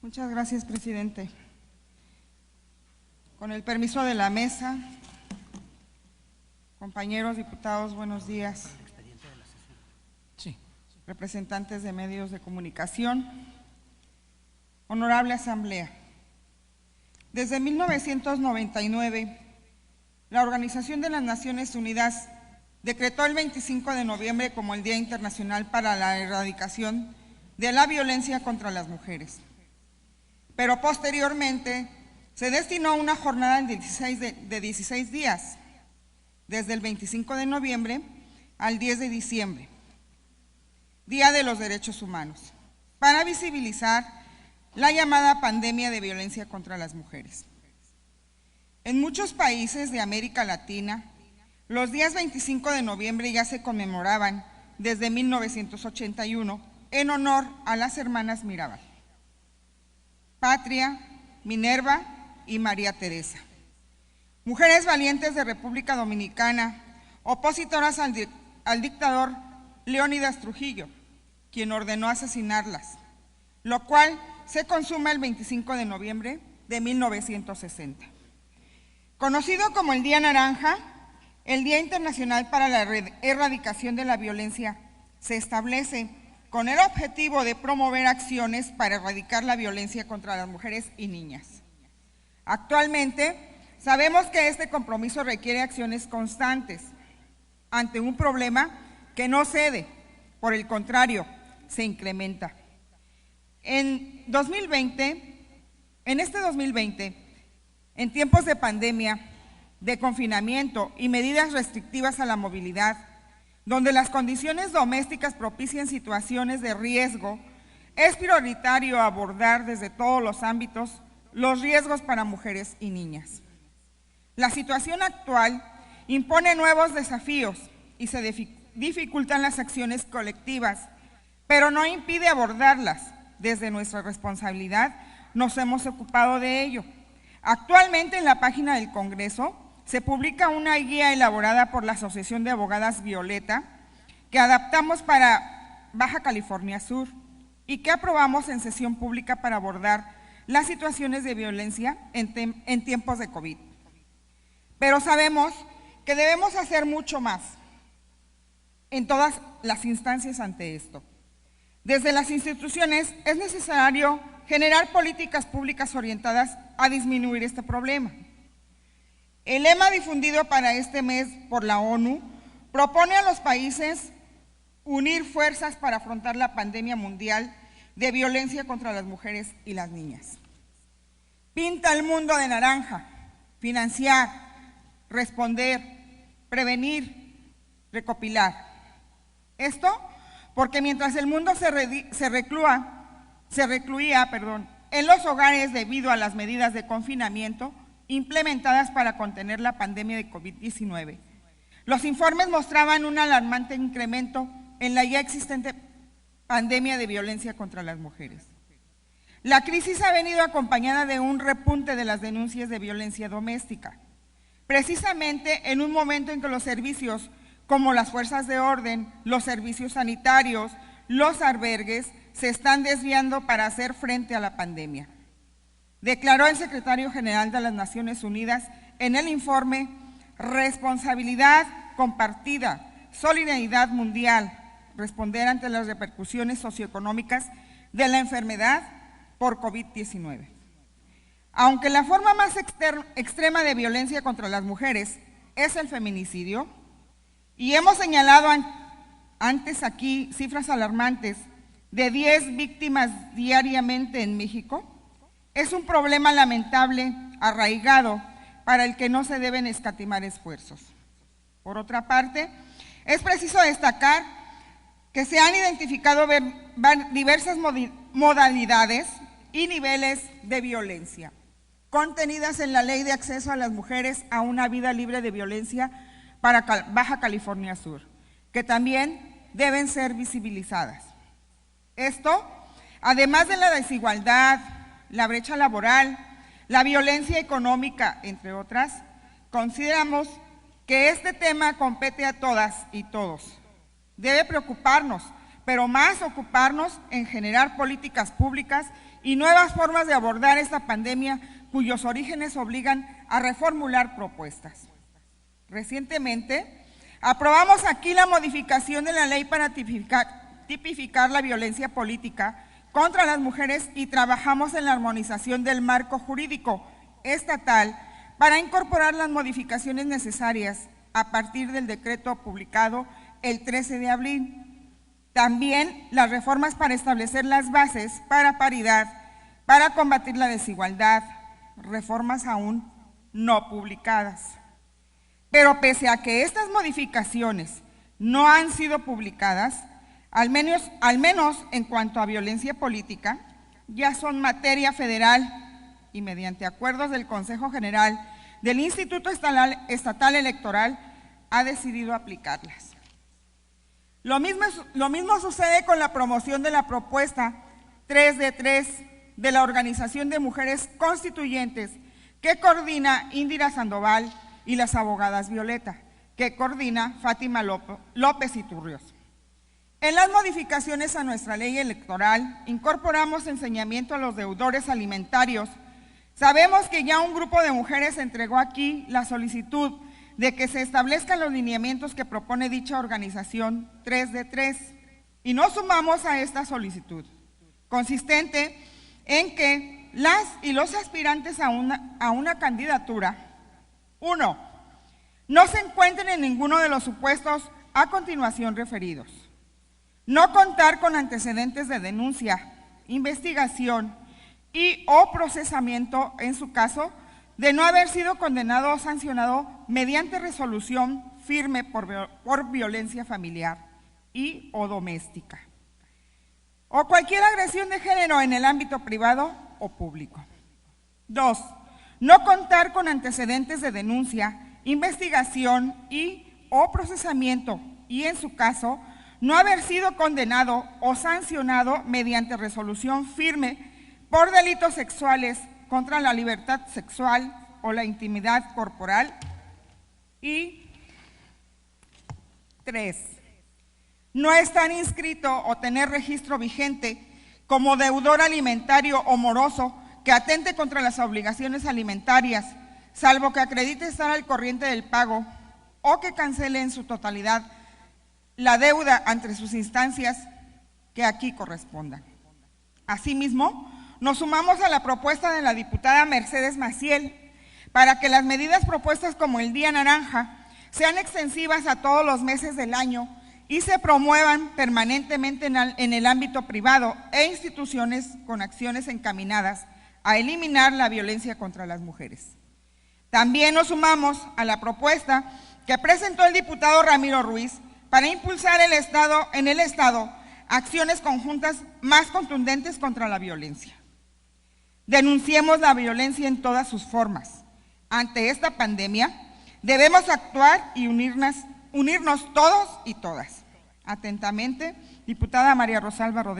Muchas gracias, presidente. Con el permiso de la mesa, compañeros diputados, buenos días. Sí. Representantes de medios de comunicación, honorable asamblea. Desde 1999, la Organización de las Naciones Unidas decretó el 25 de noviembre como el Día Internacional para la Erradicación de la Violencia contra las Mujeres. Pero posteriormente se destinó una jornada de 16 días, desde el 25 de noviembre al 10 de diciembre, Día de los Derechos Humanos, para visibilizar la llamada pandemia de violencia contra las mujeres. En muchos países de América Latina, los días 25 de noviembre ya se conmemoraban desde 1981 en honor a las hermanas Mirabal, Patria, Minerva y María Teresa, mujeres valientes de República Dominicana, opositoras al dictador Leónidas Trujillo, quien ordenó asesinarlas, lo cual se consuma el 25 de noviembre de 1960. Conocido como el Día Naranja, el Día Internacional para la Erradicación de la Violencia se establece con el objetivo de promover acciones para erradicar la violencia contra las mujeres y niñas. Actualmente, sabemos que este compromiso requiere acciones constantes ante un problema que no cede, por el contrario, se incrementa. En este 2020, en tiempos de pandemia, de confinamiento y medidas restrictivas a la movilidad, donde las condiciones domésticas propician situaciones de riesgo, es prioritario abordar desde todos los ámbitos los riesgos para mujeres y niñas. La situación actual impone nuevos desafíos y se dificultan las acciones colectivas, pero no impide abordarlas. Desde nuestra responsabilidad nos hemos ocupado de ello. Actualmente en la página del Congreso se publica una guía elaborada por la Asociación de Abogadas Violeta que adaptamos para Baja California Sur y que aprobamos en sesión pública para abordar las situaciones de violencia en tiempos de COVID. Pero sabemos que debemos hacer mucho más en todas las instancias ante esto. Desde las instituciones es necesario generar políticas públicas orientadas a disminuir este problema. El lema difundido para este mes por la ONU propone a los países unir fuerzas para afrontar la pandemia mundial de violencia contra las mujeres y las niñas. Pinta el mundo de naranja: financiar, responder, prevenir, recopilar. Esto porque mientras el mundo se recluía en los hogares debido a las medidas de confinamiento implementadas para contener la pandemia de COVID-19, los informes mostraban un alarmante incremento en la ya existente pandemia de violencia contra las mujeres. La crisis ha venido acompañada de un repunte de las denuncias de violencia doméstica, precisamente en un momento en que los servicios como las fuerzas de orden, los servicios sanitarios, los albergues, se están desviando para hacer frente a la pandemia. Declaró el secretario general de las Naciones Unidas en el informe Responsabilidad Compartida, Solidaridad Mundial, responder ante las repercusiones socioeconómicas de la enfermedad por COVID-19. Aunque la forma más extrema de violencia contra las mujeres es el feminicidio, y hemos señalado antes aquí cifras alarmantes de 10 víctimas diariamente en México, es un problema lamentable, arraigado, para el que no se deben escatimar esfuerzos. Por otra parte, es preciso destacar que se han identificado diversas modalidades y niveles de violencia contenidas en la Ley de Acceso a las Mujeres a una Vida Libre de Violencia para Baja California Sur, que también deben ser visibilizadas. Esto, además de la desigualdad, la brecha laboral, la violencia económica, entre otras, consideramos que este tema compete a todas y todos. Debe preocuparnos, pero más ocuparnos en generar políticas públicas y nuevas formas de abordar esta pandemia cuyos orígenes obligan a reformular propuestas. Recientemente, aprobamos aquí la modificación de la ley para tipificar la violencia política contra las mujeres y trabajamos en la armonización del marco jurídico estatal para incorporar las modificaciones necesarias a partir del decreto publicado el 13 de abril. También las reformas para establecer las bases para paridad, para combatir la desigualdad, reformas aún no publicadas. Pero pese a que estas modificaciones no han sido publicadas, al menos en cuanto a violencia política, ya son materia federal y mediante acuerdos del Consejo General del Instituto Estatal Electoral ha decidido aplicarlas. Lo mismo sucede con la promoción de la propuesta 3 de 3 de la Organización de Mujeres Constituyentes que coordina Indira Sandoval y las abogadas Violeta, que coordina Fátima López Iturrios. En las modificaciones a nuestra ley electoral incorporamos enseñamiento a los deudores alimentarios. Sabemos que ya un grupo de mujeres entregó aquí la solicitud de que se establezcan los lineamientos que propone dicha organización 3 de 3 y nos sumamos a esta solicitud, consistente en que las y los aspirantes a una candidatura, 1, no se encuentren en ninguno de los supuestos a continuación referidos. No contar con antecedentes de denuncia, investigación y o procesamiento en su caso de no haber sido condenado o sancionado mediante resolución firme por violencia familiar y o doméstica, o cualquier agresión de género en el ámbito privado o público. 2, no contar con antecedentes de denuncia, investigación y o procesamiento y en su caso no haber sido condenado o sancionado mediante resolución firme por delitos sexuales contra la libertad sexual o la intimidad corporal. Y 3, no estar inscrito o tener registro vigente como deudor alimentario o moroso que atente contra las obligaciones alimentarias, salvo que acredite estar al corriente del pago o que cancele en su totalidad la deuda ante sus instancias que aquí correspondan. Asimismo, nos sumamos a la propuesta de la diputada Mercedes Maciel para que las medidas propuestas como el Día Naranja sean extensivas a todos los meses del año y se promuevan permanentemente en el ámbito privado e instituciones con acciones encaminadas a eliminar la violencia contra las mujeres. También nos sumamos a la propuesta que presentó el diputado Ramiro Ruiz para impulsar en el Estado acciones conjuntas más contundentes contra la violencia. Denunciemos la violencia en todas sus formas. Ante esta pandemia, debemos actuar y unirnos todos y todas. Atentamente, diputada María Rosalba Rodríguez.